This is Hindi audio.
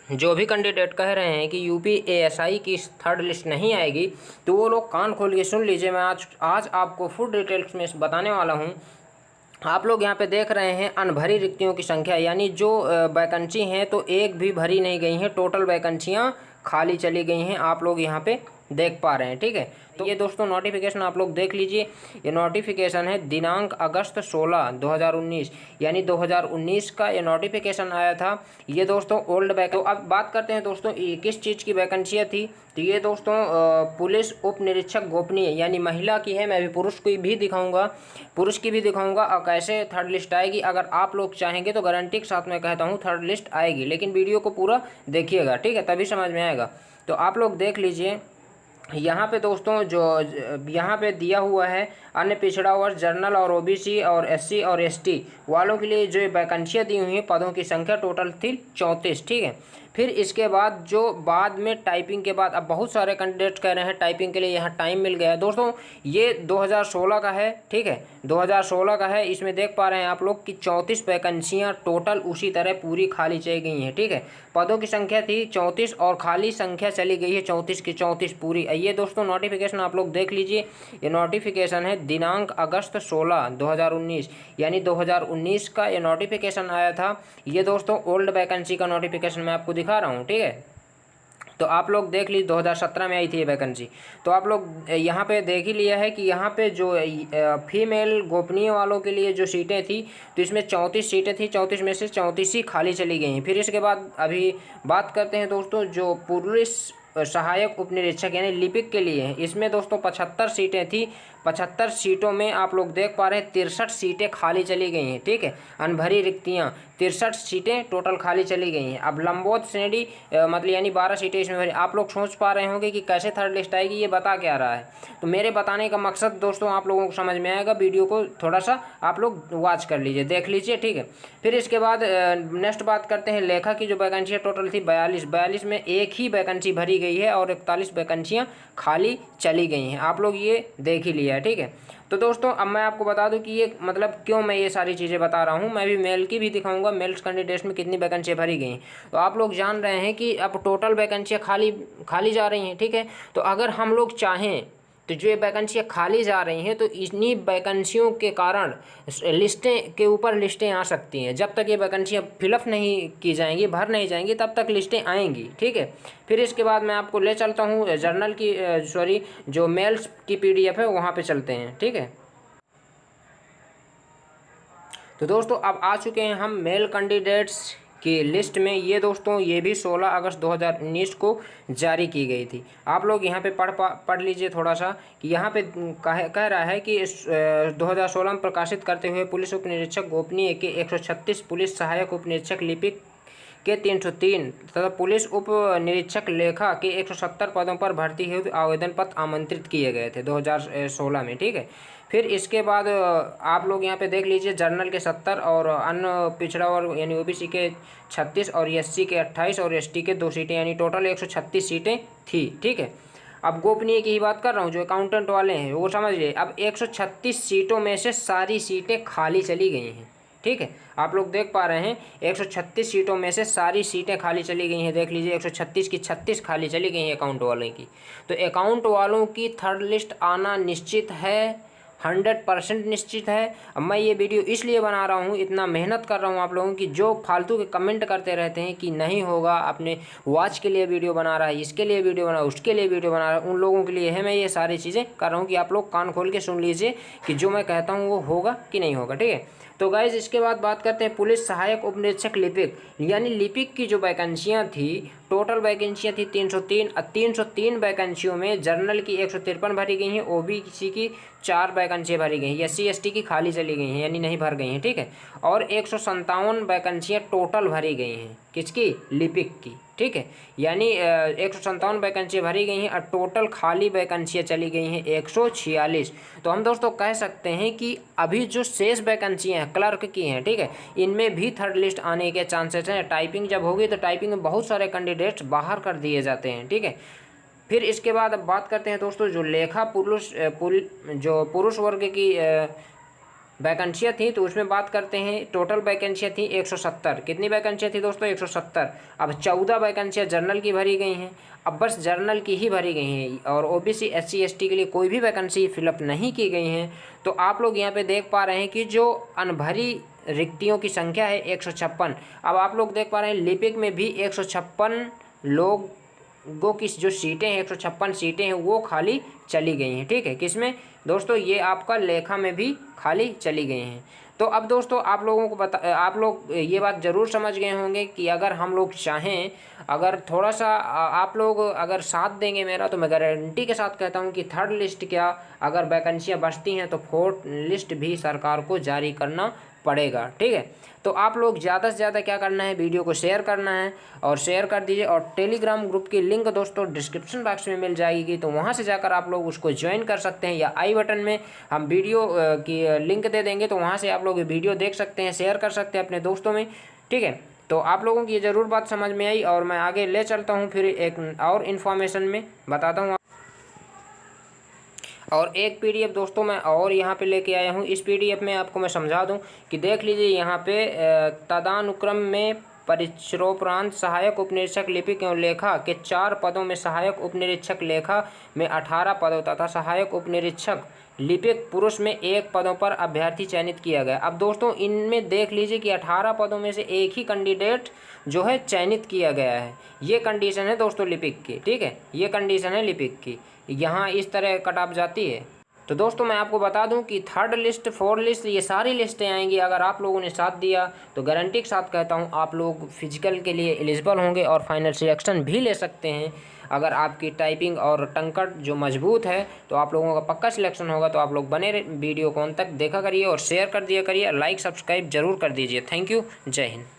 जो भी कैंडिडेट कह रहे हैं कि यूपी एएसआई की थर्ड लिस्ट नहीं आएगी, तो वो लोग कान खोल के सुन लीजिए। मैं आज आपको फुल डिटेल्स में बताने वाला हूँ। आप लोग यहाँ पे देख रहे हैं अनभरी रिक्तियों की संख्या, यानी जो वैकेंसी हैं तो एक भी भरी नहीं गई हैं, टोटल वैकेंसियाँ खाली चली गई हैं, आप लोग यहाँ पे देख पा रहे हैं। ठीक है, तो ये दोस्तों नोटिफिकेशन आप लोग देख लीजिए। ये नोटिफिकेशन है दिनांक अगस्त 16 2019, यानी 2019 का ये नोटिफिकेशन आया था। ये दोस्तों ओल्ड बैक। तो अब बात करते हैं दोस्तों ये किस चीज़ की वैकेंसियाँ थी। तो ये दोस्तों पुलिस उप निरीक्षक गोपनीय, यानी महिला की है। मैं भी पुरुष की भी दिखाऊंगा, पुरुष की भी दिखाऊंगा और कैसे थर्ड लिस्ट आएगी। अगर आप लोग चाहेंगे तो गारंटी के साथ मैं कहता हूँ थर्ड लिस्ट आएगी, लेकिन वीडियो को पूरा देखिएगा, ठीक है, तभी समझ में आएगा। तो आप लोग देख लीजिए यहाँ पे दोस्तों, जो यहाँ पे दिया हुआ है अन्य पिछड़ा वर्ग, जनरल और ओबीसी और एससी और एसटी वालों के लिए जो वैकेंसियाँ दी हुई हैं, पदों की संख्या टोटल थी 34। ठीक है, फिर इसके बाद जो बाद में टाइपिंग के बाद, अब बहुत सारे कैंडिडेट कह रहे हैं टाइपिंग के लिए यहाँ टाइम मिल गया है। दोस्तों ये 2016 का है, ठीक है, 2016 का है। इसमें देख पा रहे हैं आप लोग कि 34 वैकेंसियाँ टोटल उसी तरह पूरी खाली चली गई हैं। ठीक है, पदों की संख्या थी 34 और खाली संख्या चली गई है 34 की 34 पूरी। ये दोस्तों नोटिफिकेशन आप लोग देख लीजिए। ये नोटिफिकेशन है दिनांक अगस्त 16 2019, यानी 2019 का ये नोटिफिकेशन आया था। ये दोस्तों ओल्ड वैकेंसी का नोटिफिकेशन मैं आपको दिखा रहा हूँ। ठीक है, तो आप लोग देख लीजिए 2017 में आई थी ये वैकेंसी। तो आप लोग यहाँ पे देख ही लिया है कि यहाँ पे जो फीमेल गोपनीय वालों के लिए जो सीटें थी, तो इसमें 34 सीटें थी, 34 में से 34 ही खाली चली गई हैं। फिर इसके बाद अभी बात करते हैं दोस्तों जो पुलिस सहायक उप निरीक्षक यानी लिपिक के लिए है। इसमें दोस्तों 75 सीटें थी, 75 सीटों में आप लोग देख पा रहे हैं 63 सीटें खाली चली गई हैं। ठीक है, अनभरी रिक्तियाँ 63 सीटें टोटल खाली चली गई हैं। अब लंबोत श्रेणी मतलब यानी 12 सीटें इसमें भरी। आप लोग सोच पा रहे होंगे कि कैसे थर्ड लिस्ट आएगी, ये बता क्या रहा है। तो मेरे बताने का मकसद दोस्तों आप लोगों को समझ में आएगा, वीडियो को थोड़ा सा आप लोग वॉच कर लीजिए, देख लीजिए। ठीक है, फिर इसके बाद नेक्स्ट बात करते हैं लेखा की जो वैकेंसी टोटल थी 42 में एक ही वैकेंसी भरी गई है और 41 वैकेंसियाँ खाली चली गई हैं। आप लोग ये देख ही लिया है। ठीक है, तो दोस्तों अब मैं आपको बता दूं कि ये मतलब क्यों मैं ये सारी चीज़ें बता रहा हूँ। मैं भी मेल की भी दिखाऊंगा, मेल्स कैंडिडेट्स में कितनी वैकेंसियाँ भरी गई हैं। तो आप लोग जान रहे हैं कि अब टोटल वैकेंसियाँ खाली जा रही हैं। ठीक है, तो अगर हम लोग चाहें तो जो ये वैकेंसियाँ खाली जा रही हैं, तो इन्हीं वैकेंसियों के कारण लिस्टें के ऊपर लिस्टें आ सकती हैं। जब तक ये वैकेंसियाँ फिलअप नहीं की जाएंगी, भर नहीं जाएंगी, तब तक लिस्टें आएंगी। ठीक है, फिर इसके बाद मैं आपको ले चलता हूँ जर्नल की जो मेल्स की PDF है वहाँ पे चलते हैं। ठीक है, तो दोस्तों अब आ चुके हैं हम मेल कैंडिडेट्स की लिस्ट में। ये दोस्तों ये भी 16 अगस्त 2019 को जारी की गई थी। आप लोग यहाँ पे पढ़ लीजिए थोड़ा सा कि यहाँ पे कह रहा है कि 2016 में प्रकाशित करते हुए पुलिस उप निरीक्षक गोपनीय के 136, पुलिस सहायक उप निरीक्षक लिपिक के 303 तथा पुलिस उप निरीक्षक लेखा के 170 पदों पर भर्ती हेतु आवेदन पत्र आमंत्रित किए गए थे 2016 में। ठीक है, फिर इसके बाद आप लोग यहाँ पे देख लीजिए जर्नल के 70 और अन्य पिछड़ा वर्ग यानी ओबीसी के 36 और एससी के 28 और एसटी के 2 सीटें, यानी टोटल 136 सीटें थी। ठीक है, अब गोपनीय की ही बात कर रहा हूँ, जो अकाउंटेंट वाले हैं वो समझ लिए। अब 136 सीटों में से सारी सीटें खाली चली गई हैं। ठीक है, आप लोग देख पा रहे हैं 136 सीटों में से सारी सीटें खाली चली गई हैं। देख लीजिए 136 की 36 खाली चली गई हैं अकाउंट वालों की। तो अकाउंट वालों की थर्ड लिस्ट आना निश्चित है, 100% निश्चित है। अब मैं ये वीडियो इसलिए बना रहा हूँ, इतना मेहनत कर रहा हूँ आप लोगों की, जो फालतू के कमेंट करते रहते हैं कि नहीं होगा, अपने वॉच के लिए वीडियो बना रहा है, इसके लिए वीडियो बना, उसके लिए वीडियो बना रहा है, उन लोगों के लिए है मैं ये सारी चीज़ें कर रहा हूँ कि आप लोग कान खोल के सुन लीजिए कि जो मैं कहता हूँ वो होगा कि नहीं होगा। ठीक है, तो गाइज इसके बाद बात करते हैं पुलिस सहायक उप निरीक्षक लिपिक, यानी लिपिक की जो वैकेंसियाँ थी, टोटल वैकेंसियाँ थी 303। 303 वैकेंसियों में जर्नल की 153 भरी गई हैं, ओबीसी की 4 वैकेंसियाँ भरी गई हैं, SC ST की खाली चली गई हैं यानी नहीं भर गई हैं। ठीक है, और 157 वैकेंसियाँ टोटल भरी गई हैं, किसकी? लिपिक की। ठीक है, यानी 157 वैकेंसियाँ भरी गई हैं और टोटल खाली वैकेंसियाँ चली गई हैं 146। तो हम दोस्तों कह सकते हैं कि अभी जो शेष वैकेंसियाँ हैं क्लर्क की हैं, ठीक है, इनमें भी थर्ड लिस्ट आने के चांसेस हैं। टाइपिंग जब होगी तो टाइपिंग में बहुत सारे कैंडिडेट्स बाहर कर दिए जाते हैं। ठीक है, फिर इसके बाद अब बात करते हैं दोस्तों जो लेखा जो पुरुष वर्ग की वैकेंसियाँ थी, तो उसमें बात करते हैं। टोटल वैकेंसियाँ थी 170। कितनी वैकेंसियाँ थी दोस्तों? 170। अब 14 वैकेंसियाँ जनरल की भरी गई हैं। अब बस जनरल की ही भरी गई हैं और ओबीसी SC ST के लिए कोई भी वैकेंसी फिलअप नहीं की गई हैं। तो आप लोग यहाँ पे देख पा रहे हैं कि जो अनभरी रिक्तियों की संख्या है 156। अब आप लोग देख पा रहे हैं लिपिक में भी 156 लोगों की जो सीटें हैं, 156 सीटें हैं, वो खाली चली गई हैं। ठीक है, किसमें दोस्तों? ये आपका लेखा में भी खाली चली गई हैं। तो अब दोस्तों आप लोगों को आप लोग ये बात ज़रूर समझ गए होंगे कि अगर हम लोग चाहें, अगर थोड़ा सा आप लोग अगर साथ देंगे मेरा, तो मैं गारंटी के साथ कहता हूं कि थर्ड लिस्ट क्या, अगर वैकेंसियां बचती हैं तो फोर्थ लिस्ट भी सरकार को जारी करना पड़ेगा। ठीक है, तो आप लोग ज़्यादा से ज़्यादा क्या करना है, वीडियो को शेयर करना है और शेयर कर दीजिए। और टेलीग्राम ग्रुप की लिंक दोस्तों डिस्क्रिप्शन बॉक्स में मिल जाएगी, तो वहाँ से जाकर आप लोग उसको ज्वाइन कर सकते हैं, या आई बटन में हम वीडियो की लिंक दे देंगे, तो वहाँ से आप लोग वीडियो देख सकते हैं, शेयर कर सकते हैं अपने दोस्तों में। ठीक है, तो आप लोगों की ये ज़रूर बात समझ में आई और मैं आगे ले चलता हूँ, फिर एक और इन्फॉर्मेशन में बताता हूँ। और एक PDF दोस्तों मैं और यहाँ पे लेके आया हूँ। इस PDF में आपको मैं समझा दूँ कि देख लीजिए यहाँ पे तदानुक्रम में परिसरोपरांत सहायक उपनिरीक्षक लिपिक एवं लेखा के 4 पदों में सहायक उपनिरीक्षक लेखा में 18 पदों तथा सहायक उपनिरीक्षक लिपिक पुरुष में 1 पदों पर अभ्यर्थी चयनित किया गया। अब दोस्तों इनमें देख लीजिए कि 18 पदों में से एक ही कैंडिडेट जो है चयनित किया गया है। ये कंडीशन है दोस्तों लिपिक की। ठीक है, ये कंडीशन है लिपिक की, यहाँ इस तरह कट ऑफ जाती है। तो दोस्तों मैं आपको बता दूं कि थर्ड लिस्ट, फोर्थ लिस्ट, ये सारी लिस्टें आएंगी। अगर आप लोगों ने साथ दिया तो गारंटी के साथ कहता हूं आप लोग फिजिकल के लिए एलिजिबल होंगे और फाइनल सिलेक्शन भी ले सकते हैं। अगर आपकी टाइपिंग और टंकट जो मजबूत है तो आप लोगों का पक्का सिलेक्शन होगा। तो आप लोग बने वीडियो को अंत तक देखा करिए और शेयर कर दिया करिए, लाइक सब्सक्राइब जरूर कर दीजिए। थैंक यू, जय हिंद।